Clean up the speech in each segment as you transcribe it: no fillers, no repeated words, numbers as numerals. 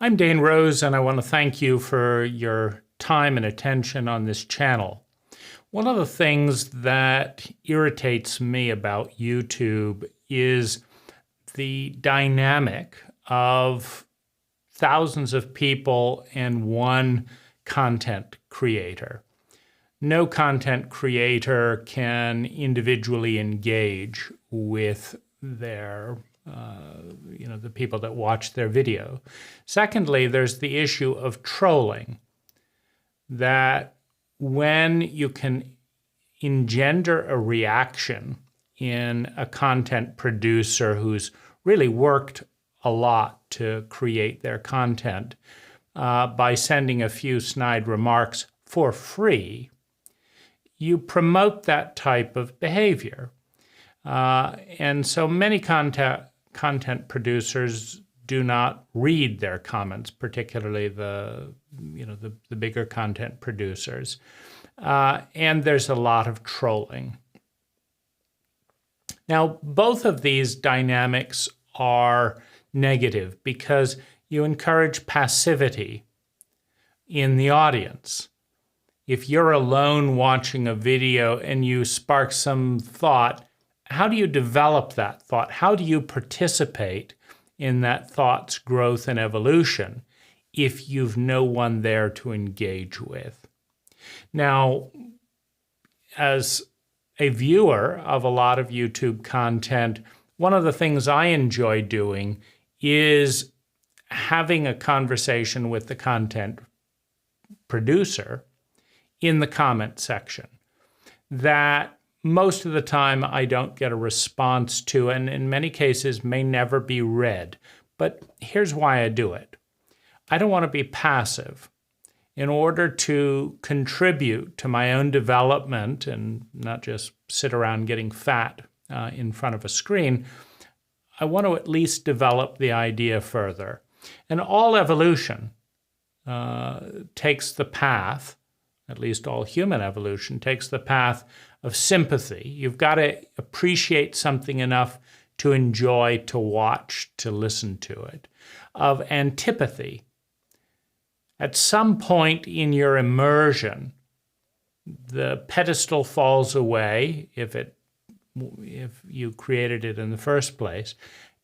I'm Dane Rose, and I want to thank you for your time and attention on this channel. One of the things that irritates me about YouTube is the dynamic of thousands of people and one content creator. No content creator can individually engage with their the people that watch their video. Secondly, there's the issue of trolling, that when you can engender a reaction in a content producer who's really worked a lot to create their content by sending a few snide remarks for free, you promote that type of behavior. And so many content producers do not read their comments, particularly the bigger content producers. And there's a lot of trolling. Now, both of these dynamics are negative because you encourage passivity in the audience. If you're alone watching a video and you spark some thought, how do you develop that thought? How do you participate in that thought's growth and evolution if you've no one there to engage with? Now, as a viewer of a lot of YouTube content, one of the things I enjoy doing is having a conversation with the content producer in the comment section that most of the time I don't get a response to, and in many cases may never be read. But here's why I do it. I don't want to be passive. In order to contribute to my own development and not just sit around getting fat in front of a screen, I want to at least develop the idea further. And all evolution takes the path, at least all human evolution takes the path of sympathy. You've got to appreciate something enough to enjoy, to watch, to listen to it. Of antipathy. At some point in your immersion, the pedestal falls away if you created it in the first place,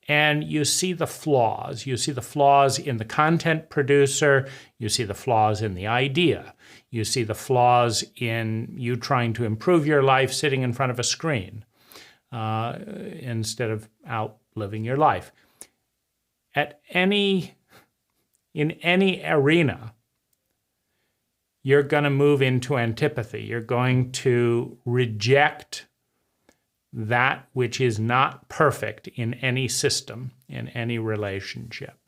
and you see the flaws. You see the flaws in the content producer. You see the flaws in the idea. You see the flaws in you trying to improve your life sitting in front of a screen instead of out living your life. In any arena, you're going to move into antipathy. You're going to reject that which is not perfect in any system, in any relationship.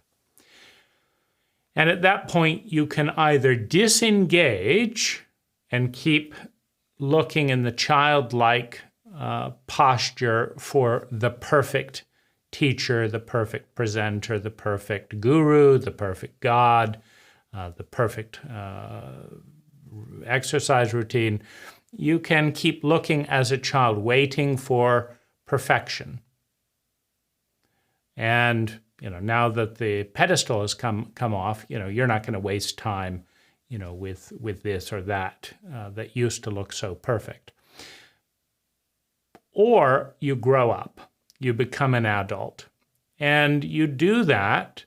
And at that point, you can either disengage and keep looking in the childlike posture for the perfect teacher, the perfect presenter, the perfect guru, the perfect God, the perfect exercise routine. You can keep looking as a child, waiting for perfection. And now that the pedestal has come off, you're not going to waste time, with this or that that used to look so perfect. Or you grow up. You become an adult. And you do that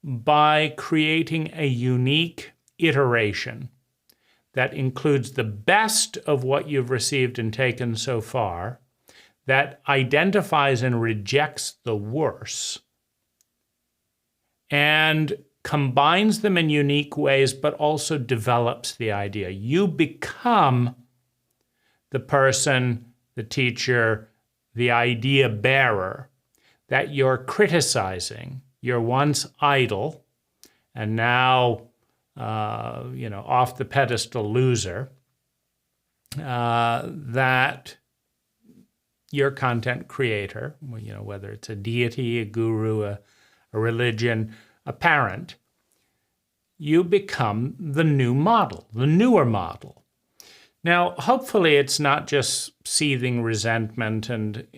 by creating a unique iteration that includes the best of what you've received and taken so far, that identifies and rejects the worse, and combines them in unique ways, but also develops the idea. You become the person, the teacher, the idea bearer that you're criticizing, your once idol, and now, off the pedestal loser, that your content creator, whether it's a deity, a guru, a religion, a parent, you become the new model, the newer model. Now, hopefully it's not just seething resentment and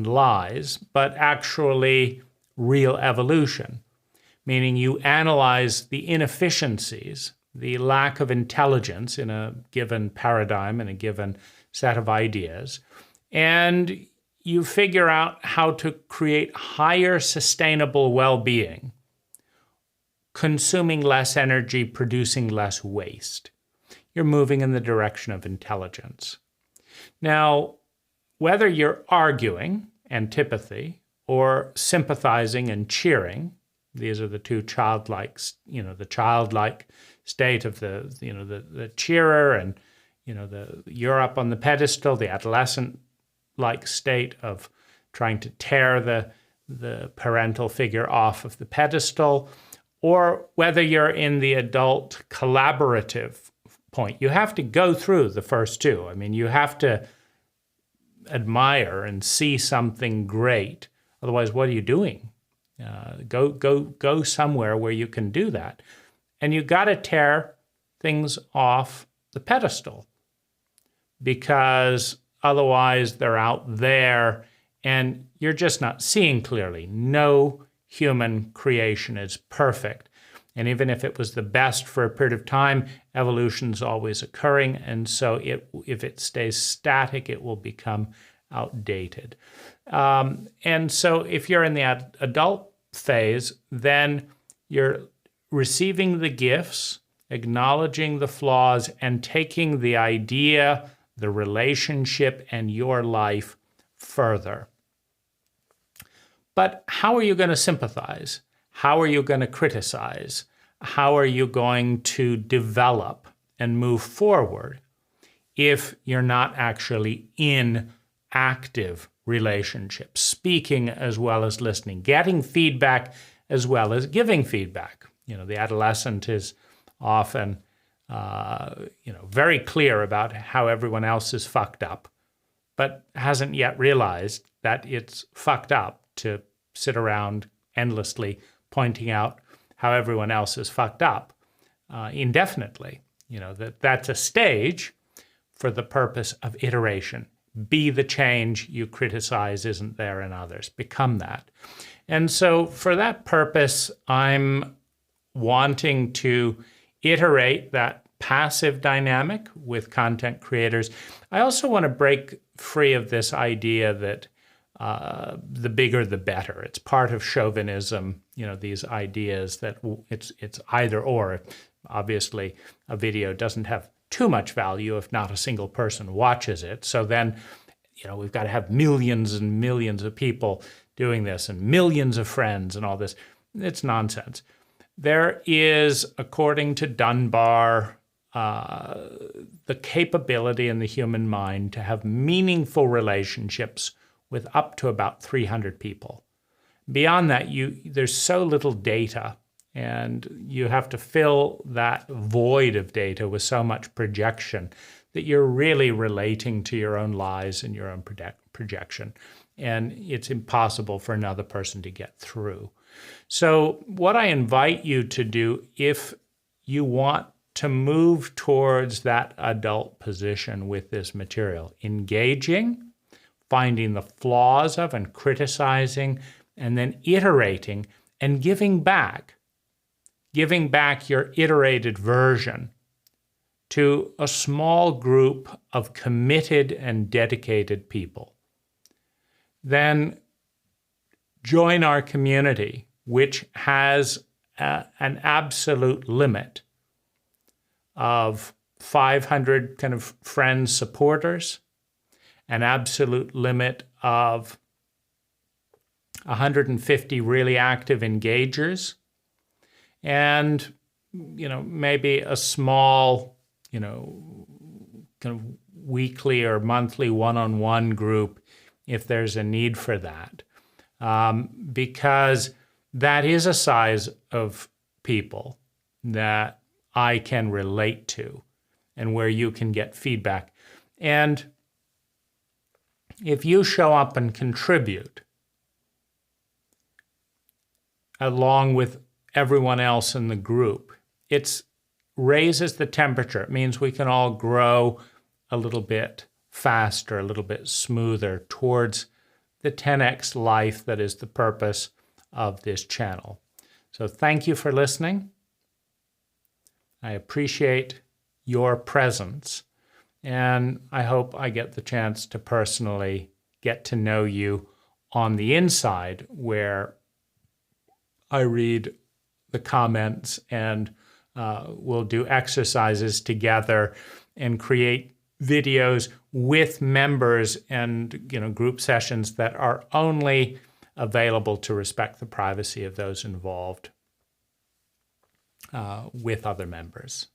lies, but actually real evolution. meaning you analyze the inefficiencies, the lack of intelligence in a given paradigm, in a given set of ideas, and you figure out how to create higher sustainable well-being, consuming less energy, producing less waste. You're moving in the direction of intelligence. Now, whether you're arguing, antipathy, or sympathizing and cheering, these are the two childlike, the childlike state of the cheerer, and you're up on the pedestal, the adolescent-like state of trying to tear the parental figure off of the pedestal, or whether you're in the adult collaborative point. You have to go through the first two. I mean, you have to admire and see something great. Otherwise, what are you doing? Go somewhere where you can do that. And you got to tear things off the pedestal, because otherwise they're out there and you're just not seeing clearly. No human creation is perfect. And even if it was the best for a period of time, evolution's always occurring. And so if it stays static, it will become outdated. And so if you're in the adult phase, then you're receiving the gifts, acknowledging the flaws, and taking the idea, the relationship, and your life further. But how are you going to sympathize? How are you going to criticize? How are you going to develop and move forward if you're not actually in active relationships, speaking as well as listening, getting feedback as well as giving feedback? The adolescent is often, very clear about how everyone else is fucked up, but hasn't yet realized that it's fucked up to sit around endlessly pointing out how everyone else is fucked up indefinitely. That's a stage for the purpose of iteration. Be the change you criticize isn't there in others. Become that. And so for that purpose, I'm wanting to iterate that passive dynamic with content creators. I also want to break free of this idea that the bigger the better. It's part of chauvinism, these ideas that it's either or. Obviously, a video doesn't have too much value if not a single person watches it. So then, we've got to have millions and millions of people doing this and millions of friends and all this. It's nonsense. There is, according to Dunbar, the capability in the human mind to have meaningful relationships with up to about 300 people. Beyond that, there's so little data, and you have to fill that void of data with so much projection that you're really relating to your own lies and your own projection. And it's impossible for another person to get through. So what I invite you to do, if you want to move towards that adult position with this material, engaging, finding the flaws of and criticizing, and then iterating and giving back your iterated version to a small group of committed and dedicated people. Then join our community, which has an absolute limit of 500 kind of friends, supporters, an absolute limit of 150 really active engagers, and maybe a small kind of weekly or monthly one-on-one group if there's a need for that, because that is a size of people that I can relate to and where you can get feedback. And if you show up and contribute along with everyone else in the group, it raises the temperature. It means we can all grow a little bit faster, a little bit smoother towards the 10x life that is the purpose of this channel. So thank you for listening. I appreciate your presence, and I hope I get the chance to personally get to know you on the inside, where I read the comments and we'll do exercises together and create videos with members and group sessions that are only available to respect the privacy of those involved with other members.